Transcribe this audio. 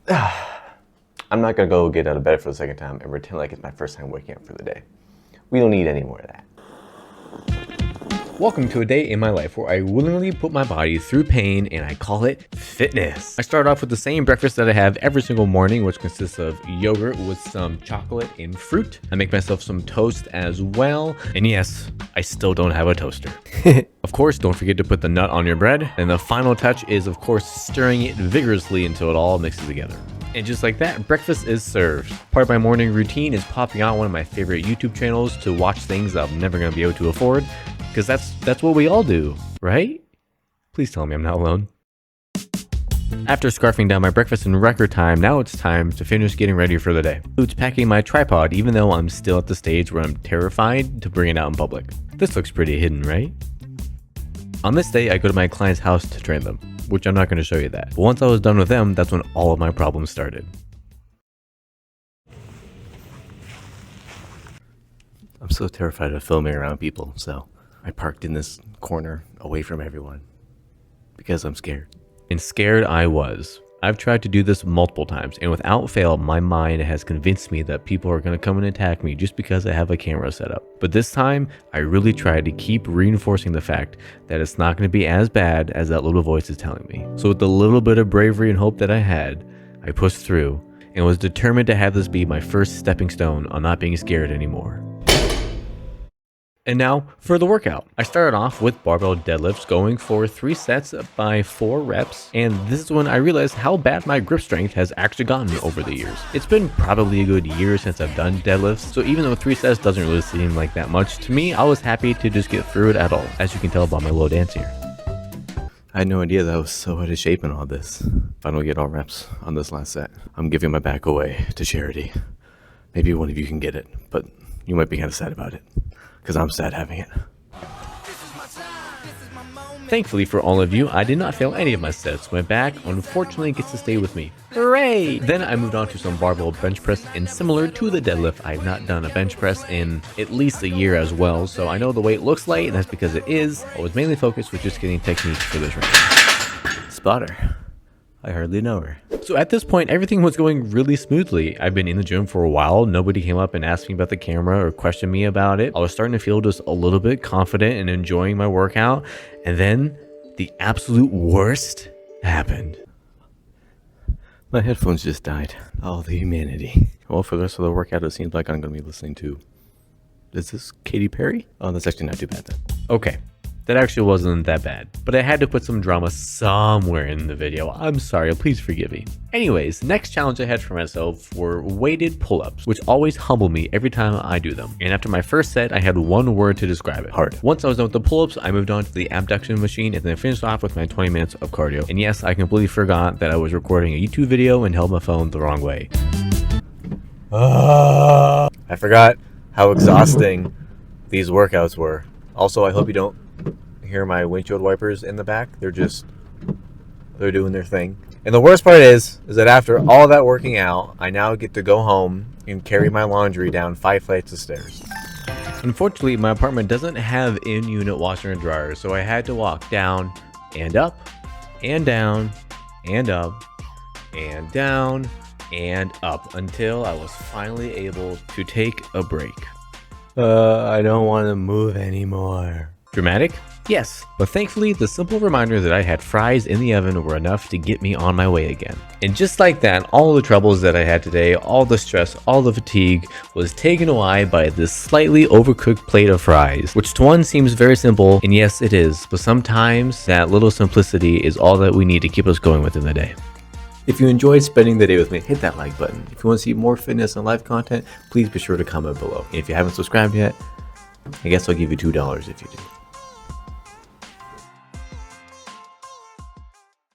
I'm not gonna go get out of bed for the second time and pretend like it's my first time waking up for the day. We don't need any more of that. Welcome to a day in my life where I willingly put my body through pain and I call it fitness. I start off with the same breakfast that I have every single morning, which consists of yogurt with some chocolate and fruit. I make myself some toast as well. And yes, I still don't have a toaster. Of course, don't forget to put the nut on your bread. And the final touch is, of course, stirring it vigorously until it all mixes together. And just like that, breakfast is served. Part of my morning routine is popping on one of my favorite YouTube channels to watch things that I'm never gonna be able to afford. Because that's what we all do, right? Please tell me I'm not alone. After scarfing down my breakfast in record time, now it's time to finish getting ready for the day. It's packing my tripod, even though I'm still at the stage where I'm terrified to bring it out in public. This looks pretty hidden, right? On this day, I go to my client's house to train them, which I'm not going to show you that. But once I was done with them, that's when all of my problems started. I'm so terrified of filming around people, so I parked in this corner away from everyone because I'm scared. And scared I was. I've tried to do this multiple times, and without fail, my mind has convinced me that people are going to come and attack me just because I have a camera set up. But this time, I really tried to keep reinforcing the fact that it's not going to be as bad as that little voice is telling me. So with the little bit of bravery and hope that I had, I pushed through and was determined to have this be my first stepping stone on not being scared anymore. And now for the workout. I started off with barbell deadlifts, going for 3 sets by 4 reps. And this is when I realized how bad my grip strength has actually gotten over the years. It's been probably a good year since I've done deadlifts. So even though 3 sets doesn't really seem like that much, to me, I was happy to just get through it at all, as you can tell by my low dance here. I had no idea that I was so out of shape in all this. If I don't get all reps on this last set, I'm giving my back away to charity. Maybe one of you can get it, but you might be kind of sad about it. Because I'm sad having it. Thankfully for all of you, I did not fail any of my sets. My back, unfortunately, gets to stay with me. Hooray! Then I moved on to some barbell bench press, and similar to the deadlift, I have not done a bench press in at least a year as well, so I know the weight looks light, and that's because it is. I was mainly focused with just getting technique for this round. Spotter. I hardly know her. So at this point, everything was going really smoothly. I've been in the gym for a while. Nobody came up and asked me about the camera or questioned me about it. I was starting to feel just a little bit confident and enjoying my workout. And then the absolute worst happened. My headphones just died. Oh, the humanity. Well, for the rest of the workout, it seems like I'm going to be listening to... Is this Katy Perry? Oh, that's actually not too bad then. Okay. That actually wasn't that bad, but I had to put some drama somewhere in the video. I'm sorry, please forgive me. Anyways, next challenge I had for myself were weighted pull-ups, which always humble me every time I do them. And after my first set, I had one word to describe it: hard. Once I was done with the pull-ups, I moved on to the abduction machine and then finished off with my 20 minutes of cardio. And yes, I completely forgot that I was recording a YouTube video and held my phone the wrong way. I forgot how exhausting these workouts were. Also, I hope you don't hear my windshield wipers in the back. They're doing their thing. And the worst part is that after all that working out, I now get to go home and carry my laundry down 5 flights of stairs. Unfortunately, my apartment doesn't have in-unit washer and dryer, so I had to walk down and up and down and up and down and up until I was finally able to take a break. I don't want to move anymore. Dramatic? Yes, but thankfully the simple reminder that I had fries in the oven were enough to get me on my way again. And just like that, all the troubles that I had today, all the stress, all the fatigue was taken away by this slightly overcooked plate of fries, which to one seems very simple, and yes it is, but sometimes that little simplicity is all that we need to keep us going within the day. If you enjoyed spending the day with me, hit that like button. If you want to see more fitness and life content, please be sure to comment below. And if you haven't subscribed yet, I guess I'll give you $2 if you do.